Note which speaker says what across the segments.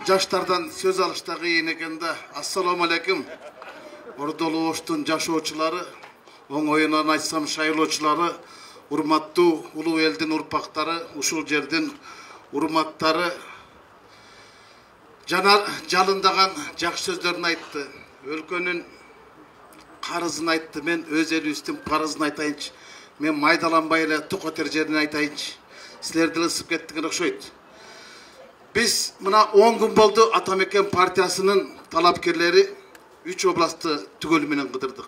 Speaker 1: Жаштардан сөз алышта кыйын экен да. Ассаламу алейкум. Ордолу Оштун жашоочулары, оңоюнан айтсам шайлоочулары, урматтуу улуу элдин урпактары, ушул жердин урматтары. Жанар жалындаган жакшы сөздөрүн айтты. Өлкөнүн карызын айтты. Мен өз элибиздин карызын айтайынчы. Мен майдаланбай эле токотер жерин айтайынчы. Силер деле ысып кеттиңер окшойт. Biz mına 10 gün oldu Atameken Partiyasının talapkerleri 3 oblastı tügölümenen kıdırdık.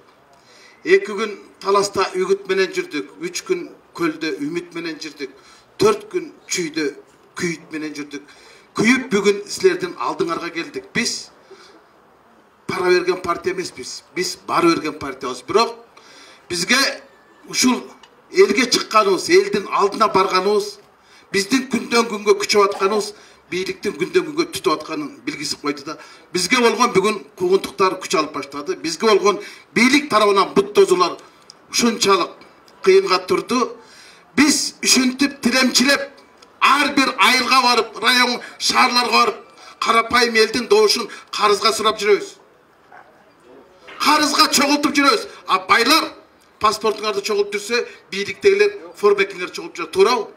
Speaker 1: 2 gün Talas'ta ügütmenen jirdik, 3 gün Köl'de ümitmenen jirdik, 4 gün Çüy'de küyütmenen jirdik. Küyüp bugün sizlerden aldığınarga geldik. Biz para vergen partiya emes biz bar vergen partiyabız. Biroq bizge uşul elge çıkkanыбыз, elden aldına barganыбыз, bizdin günden günge küçüp atkanыбыз, бийликтин күндөн күнгө түтүп атканын билгиси койду да. Бизге болгон бүгүн куугунтуктар күч алып баштады. Бизге болгон бийлик тарабынан бут тозулар ушунчалык кыйынга турду. Биз үшүнтүп тиремчилеп ар бир айылга барып, район шаарларга барып, карапайым элдин добушун карызга сурап жүрөбүз. Карызга чогултуп жүрөбүз. А байлар паспортуңарды чогултуп жүрсө, бийликтегилер формекиңер чогултуп жүрөт. Туурабы?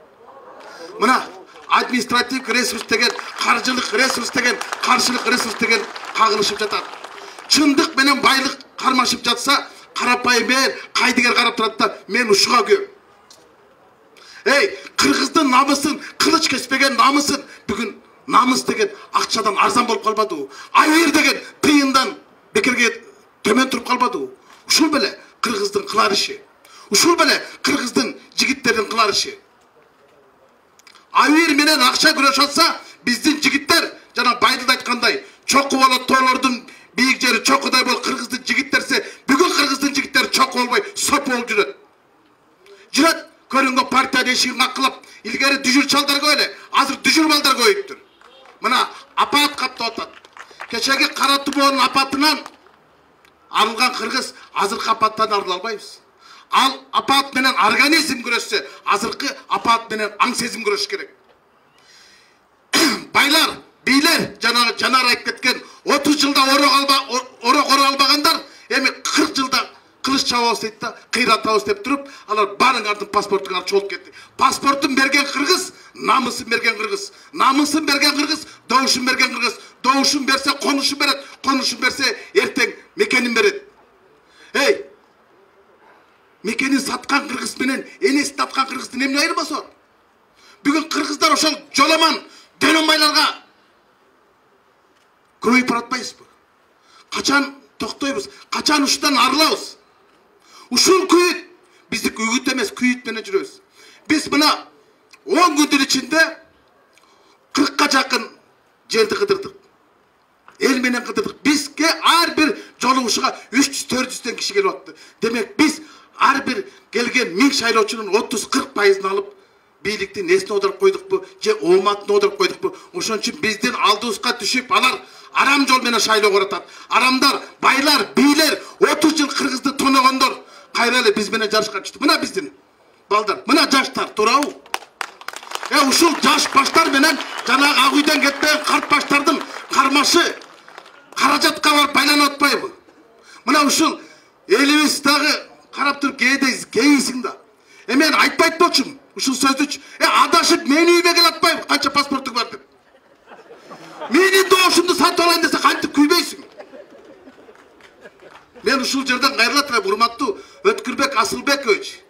Speaker 1: Мына административ ресурс деген, каржылык ресурс деген, каршылык ресурс деген кагылышып жатат. Чындык менен байлык кармашып жатса, карапайым эл кайдыгер карап турат да, мен ушуга күйөм. Кыргыздын намысын, кылыч кеспеген намысын, бүгүн намыс деген акчадан арзан болуп калбадыбы? Айыр деген тыйындан бекерге төмөн туруп калбадыбы? Ушул беле кыргыздын кылар иши. Ушул беле кыргыздын жигиттердин кылар иши. Айыр менен акча күрөш атса, биздин жигиттер жана Байдылда айткандай, чокку болот тоолордун бийик жери чокудай болуп кыргыздын жигиттерсе, бүгүн кыргыздын жигиттери чокку болбой, соп болуп жүрөт. Жүрөт, көрүнгө партия эшигин акылап, илгери дүжүр чалдарга эле, азыр дүжүр балдарга өйүптүр. Мына апат каптап атат. Кечеги Кара Тумоонун апатынан арылган кыргыз азыркы апаттан арыла албайбыз. Ал апат менен организм күрөшсө, азыркы апат менен аң сезим күрөш керек. Байлар, бийлер, жанар айтып кеткен 30 жылда орок ора албагандар, эми 40 жылда кылыч чабабыз дейт да, кыйратабыз деп туруп, алар баарыңардын паспортуңарды чогултуп кетти. Паспортун берген кыргыз, намысын берген кыргыз. Намысын берген кыргыз, добушун берген кыргыз. Добушун берсе конушун берет, конушун берсе эртең мекенин берет. Мекенин саткан кыргыз менен энесин таткан кыргыздын эмне айырмасы бар? Бүгүн кыргыздар ошол жоламан дөнөмбайларга көбөйүп баратпайбызбы? Качан токтойбуз? Качан ушудан арылабыз? Ушул күйүт биздик үгүт эмес, күйүт менен жүрөбүз. Биз мына 10 күндүн ичинде 40ка жакын жерди кыдырдык. Эл менен кыдырдык. Бизге ар бир жолугушуга 300-400 киши келип атты. Демек биз ар бир келген 1000 шайлоочунун 30-40% алып, бийликтин несине одуруп койдукпу, же ооматына одуруп койдукпу? Ошон үчүн биздин алдыбызга түшүп, алар арам жол менен шайлоо коратат. Арамдар, байлар, бийлер, 30 жыл кыргызды тоногондор кайра эле биз менен жарышка чыкты. Мына биздин балдар, мына жаштар, туурабы? Ушул жаш баштар менен жанагы ак үйдөн кетпеген карт баштардын кармашы каражатка барып байланып атпайбы? Мына ушул элибиз дагы карап туруп кейисиң да. Мен айтпайт болчумун ушул сөздүчү. Адашып мени үйгө келе атпайбы, канча паспортуң бар деп. Менин добушумду сатып алайын десе кантип күйбөйсүң? Мен ушул жерден кайрыла турам, урматтуу Өткүрбек Асылбекович,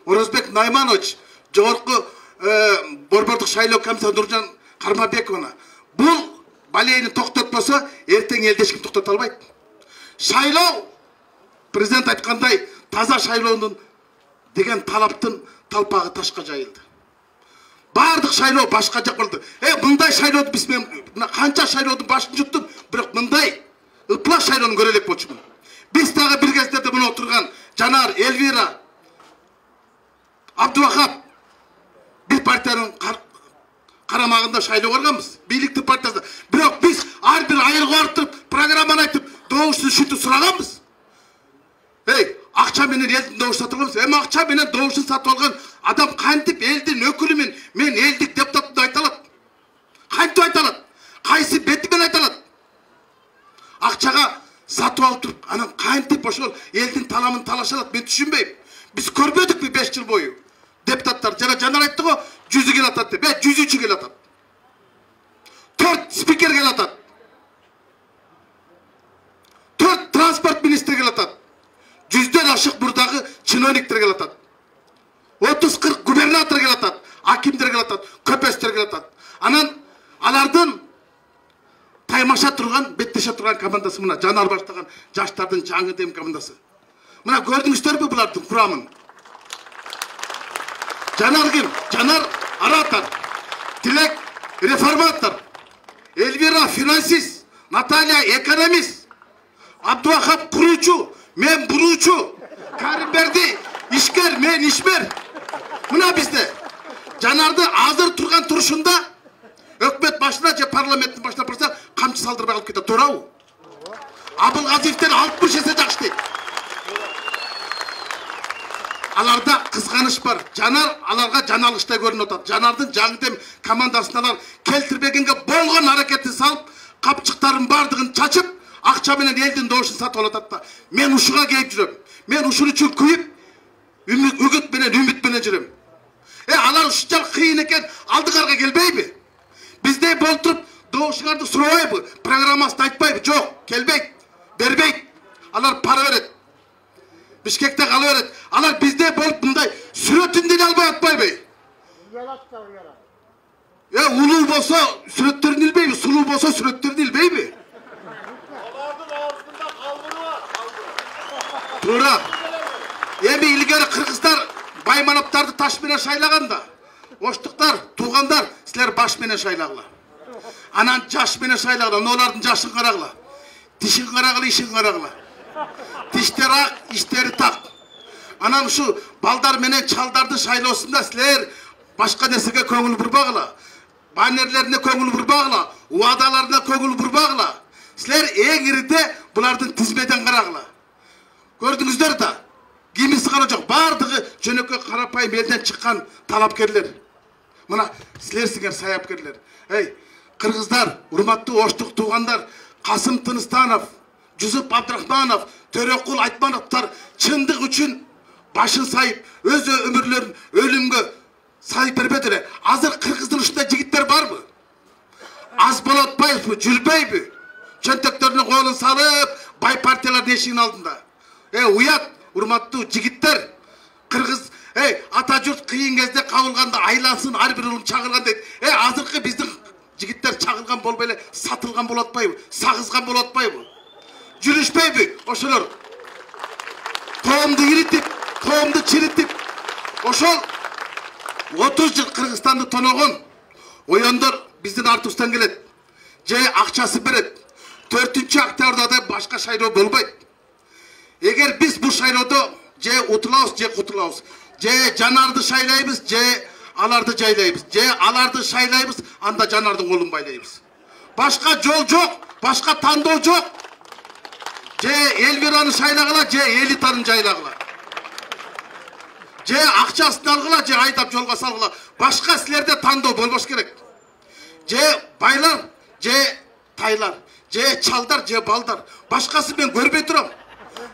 Speaker 1: Орозбек Найманович, жогорку борбордук шайлоо комиссары Нуржан Кармабековна. Бул балейни токтотпосо, эртең элди эч ким токтото албайт. Шайлоо президент айткандай таза шайлоонун деген талаптын талпагы ташка жайылды. Бардык шайлоо башка жак болду. Мындай шайлооду биз мына канча шайлоодун башын жуттум, бирок мындай ыплас шайлоону көрө элек болчумун. Биз дагы бир кездерде мына отурган Жанар, Элвира, Абдувахап бир партиянын карамагында шайлоо барганбыз. Бийликтин партиясында. Бирок биз ар бир айылга барып туруп, программаны айтып, добушун шүтүп сураганбыз. Акча менен элдин добушун сатып алабыз. Акча менен добушун сатып алган адам кантип элдин өкүлүмүн, мен элдик депутатымды айта алат? Кантип айта алат? кайсы бети менен айта алат? Акчага сатып алып туруп, анан кантип ошол элдин таламын талаша алат? Мен түшүнбөйм. Биз көрбөдүкпү 5 жыл бою? Депутаттар жана Жанар айтты го, 100 кел атат деп. 103 кел атат. 4 спикер кел атат. 4 транспорт министри кел атат. 100дөн ашык бурдагы чиновниктер кел атат. 30-40 губернатор кел атат. Акимдер кел атат. Көпөстөр кел атат. Анан алардын таймаша турган, беттеше турган командасы мына Жанар баштаган жаштардын жаңы дем командасы. Мына көрдүңүздөрбү булардын курамын? Жанар ким? Жанар оратор, Тилек реформатор, Эльвира финансист, Наталья экономист, Абдувахап куруучу, мен буруучу, Каримберди ишкер, мен ишмер. Мына бизде Жанарды азыр турган турушунда өкмөт башына же парламенттин башына барса камчы салдырбай алып кетет, туурабы? Абылгазиевден 60 эсе жакшы дейт. Аларда кызганыш бар. Жанар аларга жаналгычтай көрүнүп атат. Жанардын жаңдем командасына алар келтирбегенге болгон аракетин салып, капчыктарын бардыгын чачып, акча менен элдин добушун сатып алып атат да. Мен ушуга кейип жүрөм. Мен ушун үчүн күйүп, үгүт менен үмүт менен жүрөм. Алар ушунчалык кыйын экен, алдыңарга келбейби? Биздей болуп туруп, добушуңарды сурабайбы? Программасын айтпайбы? Жок, келбейт, бербейт. Алар пара берет. Бишкекте кала берет. Алар биздей болуп мындай сүрөтүн деле албай атпайбы? Улуу болсо сүрөттөрүн илбейби? Сулуу болсо сүрөттөрүн илбейби?
Speaker 2: Алардын аузунда калбыры бар.
Speaker 1: Туура. Эми илгери кыргыздар байманаптарды таш менен шайлаганда, оштуктар, туугандар, силер баш менен шайлагыла. Анан жаш менен шайлагыла, олардын жашын карагыла. Тишин карагыла, ишин карагыла. Тиштер ак, иштери так. Анан ушу балдар менен чалдарды шайлоосунда силер башка нерсеге көңүл бурбагыла. Баннерлерине көңүл бурбагыла, убадаларына көңүл бурбагыла. Силер эң ириде булардын тизмеден карагыла. Көрдүңүздөр да, кимиси кара жок, бардыгы жөнөкөй карапайым элден чыккан талапкерлер. Мына силерсиңер саяпкерлер. Кыргыздар, урматтуу оштук туугандар, Касым Тыныстанов, Жусуп Абдрахманов, Төрөкул Айтмановтар чындык үчүн башын сайып, өз өмүрлөрүн өлүмгө сайып бербеді эле. Азыр кыргыздын ушундай жигиттер барбы? Аз болот атпайбы, жүрбөйбү? Чөнтөктөрүнө колун салып, бай партиялардын эшигинин алдында. Уят, урматтуу жигиттер, кыргыз, ата журт кыйын кезде кабылганда айлансын, ар бир улун чагылган дейт. Азыркы биздин жигиттер чагылган болбой эле сатылган болуп атпайбы? Сагызган болуп атпайбы? Жүрүшпейби ошолор? Коомду иритип, коомду чиритип, ошол 30 жыл Кыргызстанды тоногон оyoндор биздин артыбыздан келет. Же акчасы берет. 4-октябрда да башка шайлоо болбойт. Эгер биз бул шайлоодо же утулабыз, же кутулабыз, же Жанарды шайлайбыз, же аларды жайлайбыз, же аларды шайлайбыз, анда Жанардын колун байлайбыз. Башка жол жок, башка тандоо жок. Же Эльвираны шайлагыла, же элитаны жайлагыла. Же акчасын алгыла, же айдап жолго салгыла. Башка силерде тандоо болбош керек. Же байлар, же тайлар, же чалдар, же балдар. Башкасын мен көрбөй турам.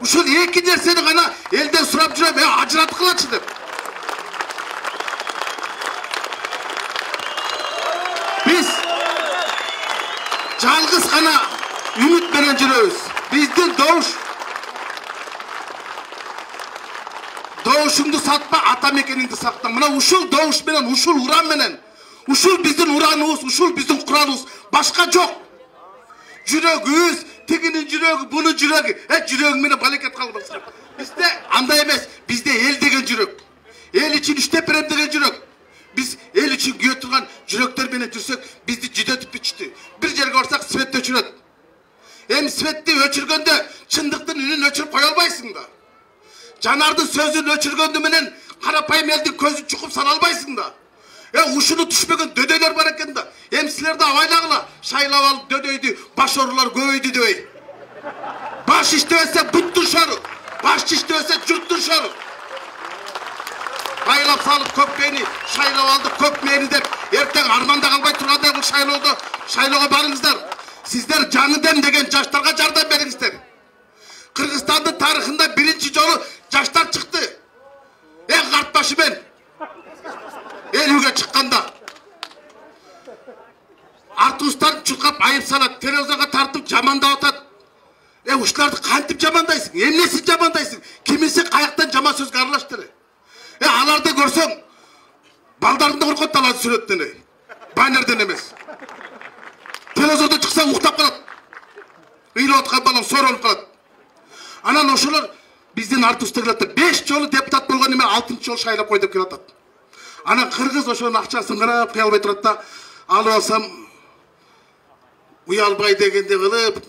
Speaker 1: Ушул эки нерсени гана элден сурап жүрөм, ажыраткылачы деп. Биз жалгыз гана үмүт менен жүрөбүз. Биздин добушуңду сатпа, ата мекениңди сакта. Мына ушул добуш менен, ушул уран менен, ушул биздин ураныбыз, ушул биздин куралыбыз, башка жок. Жүрөгүбүз, тигинин жүрөгү, бунун жүрөгү, жүрөгүң менен балекет калбас. Бизде андай эмес, бизде эл деген жүрөк. Эл үчүн иштеп берем деген жүрөк. Биз эл үчүн күйө турган жүрөктөр менен жүрсөк, бизди жүдөтүп бичти. Бир жерге барсак свет өчүрөт. Эми светти өчүргөндө чындыктын үнүн өчүрүп кое албайсың да. Жанардын сөзүн өчүргөндө менен карапайым элдин көзүн чукуп сала албайсың да. Ушуну түшпөгөн дөдөйлөр бар экен да. Эми силер да абайлагыла, шайлап алып дөдөйдү, баш оорулар көбөйдү дебей. Баш иштебесе буттун шору, баш иштебесе журттун шору. байлап салып көк мени шайлап алды, көк мени деп ертең арманда калбай тургандай бул шайлоого барыңыздар. Сиздер жаңы дем деген жаштарга жардам бериңиздер. Кыргызстандын тарыхында биринчи жолу жаштар чыкты. Эң картбашы мен. Элүүгө чыкканда. Артустарын чуркап айып салат, телевизорго тартып жамандап атат. Ушуларды кантип жамандайсың? Эмнесин жамандайсың? Кимиси каяктан жаман сөзгө аралаштыр? Аларды көрсөң, балдарыңды коркот алады сүрөттөн. Баннерден эмес. Телевизордо чыксаң уктап калат. Ыйлап аткан балам соролуп калат. Анан ошолор биздин артустарларды 5 жолу депутат болгон эме 6-чы жолу шайлап кой деп келип атат. Анан кыргыз ошонун акчасын карап кыя албай турат да, алып алсам уялбай дегенде кылып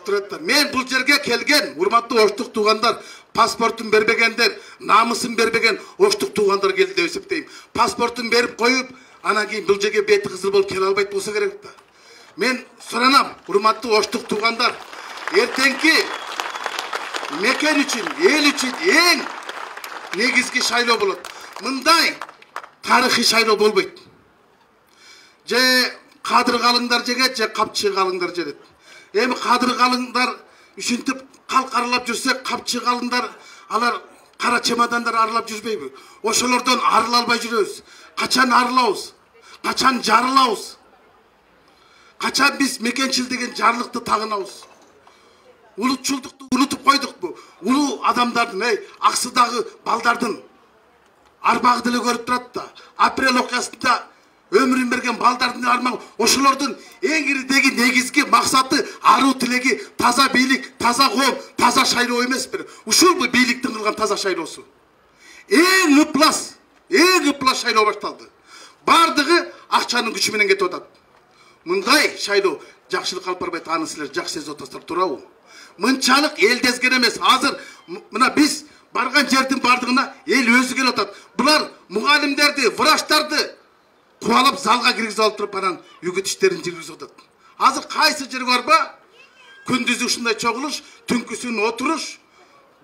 Speaker 1: турат да. Мен бул жерге келген урматтуу оштук туугандар, паспортун бербегендер, намысын бербеген оштук туугандар келди деп эсептейм. Паспортун берип коюп, анан кийин бул жерге бети кызыл болуп келе албайт болсо керек да. Мен суранам, урматтуу оштук туугандар, эртеңки мекен үчүн, эл үчүн эң негизги шайлоо болот. Мындай тарыхый шайлоо болбойт. Же кадыр калыңдар жегет, же капчы калыңдар жегет. Эми кадыр калыңдар ушинтип калк аралап жүрсек, капчы калыңдар алар кара чемодандар аралап жүрбөйбү? Ошолордон арыла албай жүрөбүз. Качан арылабыз? Качан жарылабыз? Качан биз мекенчил деген жарлыкты тагынабыз? Улутчулдукту унутуп койдукпу? Улуу адамдардын, Аксыдагы балдардын арбагы деле көрүп турат да. Апрель окуясында өмүрүн берген балдардын армагы, ошолордун эң иридеги негизги максаты, аруу тилеги таза бийлик, таза коом, таза шайлоо эмеспи? Ушул бу бийликтин кылган таза шайлоосу. Эң ыплас шайлоо башталды. Бардыгы акчанын күчү менен кетип атат. Мындай шайлоо жакшылык алып барбайт, аны силер жакшы сезип атасыздар, туурабы? Мынчалык эл дезген эмес. Азыр мына биз барган жердин бардыгына эл өзү келип атат. Булар мугалимдерди, врачтарды кубалап залга киргизип алып туруп анан үгүт иштерин жүргүзүп атат. Азыр кайсы жер барба? Күндүзү ушундай чогулуш, түнкүсүн отуруш,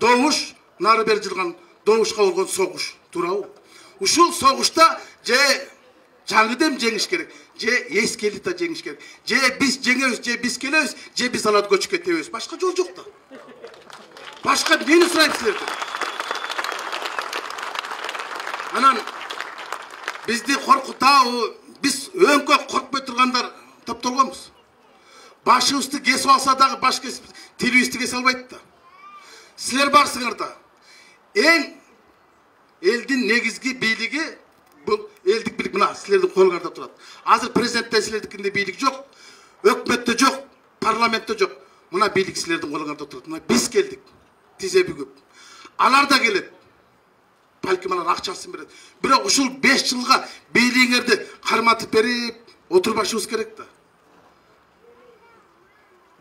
Speaker 1: добуш, нары бери жылган добушка болгон согуш, туурабы? Ушул согушта же жаңы дем жеңиш керек, же эски элита жеңиш керек. Же биз жеңебиз, же биз келебиз, же биз аларды көчүп кетебиз. Башка жол жок да. Башка мени сурайм силерден. Анан бизди коркутабы, биз өңкө коркпой тургандар топтолгонбуз. Башыбызды кесип алса дагы баш кесип, тилибизди кесе албайт да. Силер барсыңар да. Эң элдин негизги бийлиги бул элдик бийлик мына силердин колуңарда турат. Азыр президентте силердикинде бийлик жок, өкмөттө жок, парламентте жок. Мына бийлик силердин колуңарда турат. Мына биз келдик. Тизе бүгүп. Алар да келет. Балким алар акчасын берет. Бирок ушул 5 жылга бийлигиңерди карматып берип отурбашыбыз керек да.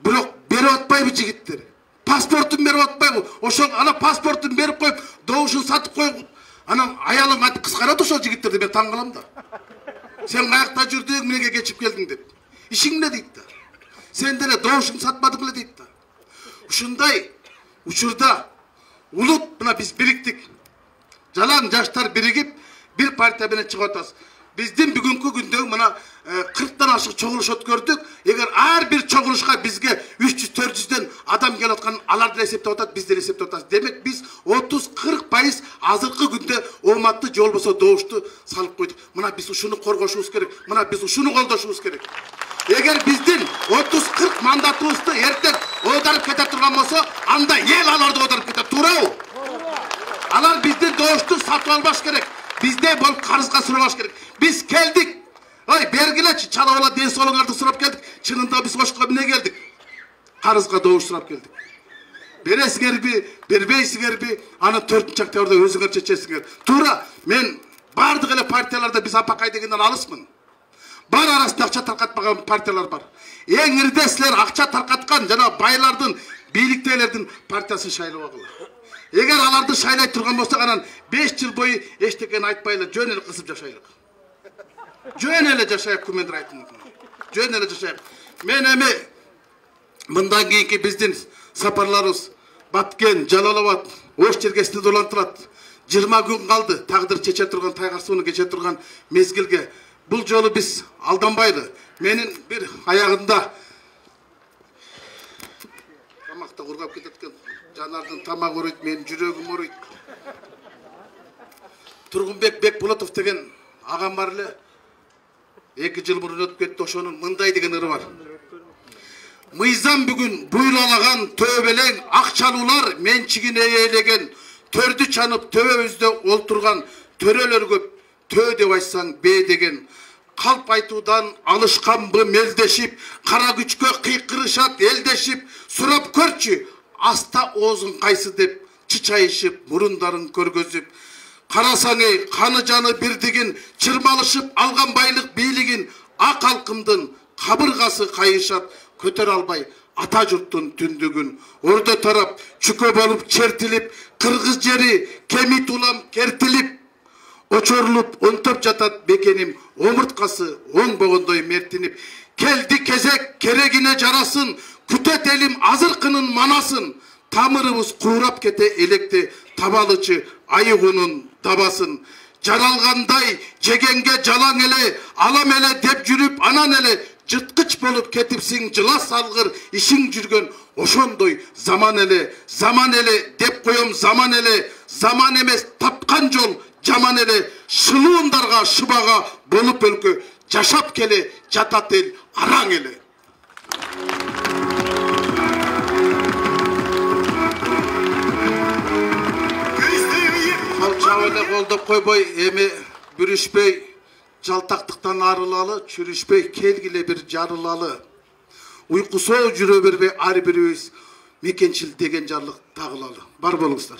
Speaker 1: Бирок берип атпайбы жигиттер? Паспортун берип атпайбы? Ошол ана паспортун берип коюп, добушун сатып коюп, анан аялың айтып кыскарат ошол жигиттерди, мен таң калам да. Сен каякта жүрдүң, менеге кечип келдиң деп. Ишиң эмне дейт да? Сен деле добушуңду сатпадың беле дейт да. Ушундай учурда улут мына биз бириктик. Жалаң жаштар биригип бир партия менен чыгып атабыз. Биздин бүгүнкү күндө мына 40тан ашык чогулуш өткөрдүк. Эгер ар бир чогулушка бизге 300-400дөн адам келип аткан, алар деле эсептеп атат, биз деле эсептеп атабыз. Демек биз 30-40% азыркы күндө ооматты же болбосо добушту салып койдук. Мына биз ушуну коргошубуз керек. Мына биз ушуну колдошубуз керек. Эгер биздин 30-40 мандатыбызды эртең оодарып кете турган болсо, анда эл аларды оодарып кетет, туурабы? Алар биздин добушту сатып албаш керек. Биздей болуп карызга сурабаш керек. Биз келдик. Ой, бергилечи, чала бала ден соолуңарды сурап келдик. Чынында биз ошко эмне келдик? Карызга добуш сурап келдик. Бересиңерби, бербейсиңерби, аны 4-октябрда өзүңөр чечесиңер. Туура, мен бардык эле партияларда биз апакай дегенден алысмын. Бар арасында акча таркатпаган партиялар бар. Эң ирде силер акча таркаткан жана байлардын, бийликтегилердин партиясын шайлабагыла. Эгер аларды шайлай турган болсок, анан 5 жыл бою эчтекени айтпай эле жөн эле кысып жашайлык. Жөн эле жашайык, күмөндөр айтым. Жөн эле жашайык. Мен эми мындан кийинки биздин сапарларыбыз Баткен, Жалал Абад, Ош чергесинде улантылат. 20 gün kaldı. Taqdir çeçe turgan, taygar suunu geçe turgan mezgilge. Бұл жолы biz aldanbaylı. Menin bir ayağında тамақта құрғап кететкен жанардың тамақ өрейді, менің жүрегім өрейді. Тұрғынбек Бекболотов деген ағам бар эле. 2 жыл бұрын өтіп кетті, ошонун мындай деген ыры бар. Мыйзам бүгін буйлалаған төбелең ақчалулар менчигине ээлеген, төрдү чанып төбөбүздө олтурган төрөлөр көп, төө деп айтсаң бе деген. Қалп айтудан алышқанбы мелдешіп, қара күчкө қиқырышат елдешіп, сұрап көрчі, аста оозун қайсы деп, чычайышып, мұрындарын көргөзіп. Қарасаңы, қаны жаны бірдігін, чырмалышып алған байлық бийлигин, ақ алқымдың қабырғасы қайышат, көтер албай, ата жұрттың түндігін. Орда тарап, чүкө болып чертіліп, қырғыз жері, кеми тулам кертіліп, очорулуп онтоп жатат бекеним, омурткасы оң богондой мертинип. Келди кезек керегине жарасын, күтөт элим азыркынын манасын. Тамырыбыз куурап кете электи, табалычы айыгунун табасын. Жаралгандай жегенге жалаң эле, алам эле деп жүрүп анан эле жыткыч болуп кетипсиң, жылас алгыр ишиң жүргөн ошондой заман эле деп коем, заман эле, заман эмес тапкан жол жаман эле, шылуундарга шыбага болуп өлкө жашап келе жатат эл араң эле. Калчак эле колдоп койбой, эми бүрүшпөй жалтактыктан арылалы, чүрүшпөй келгиле бир жарылалы. Уйкусоо жүрө бербей ар бирибиз мекенчил деген жарлык тагылалы. Бар болуңуздар.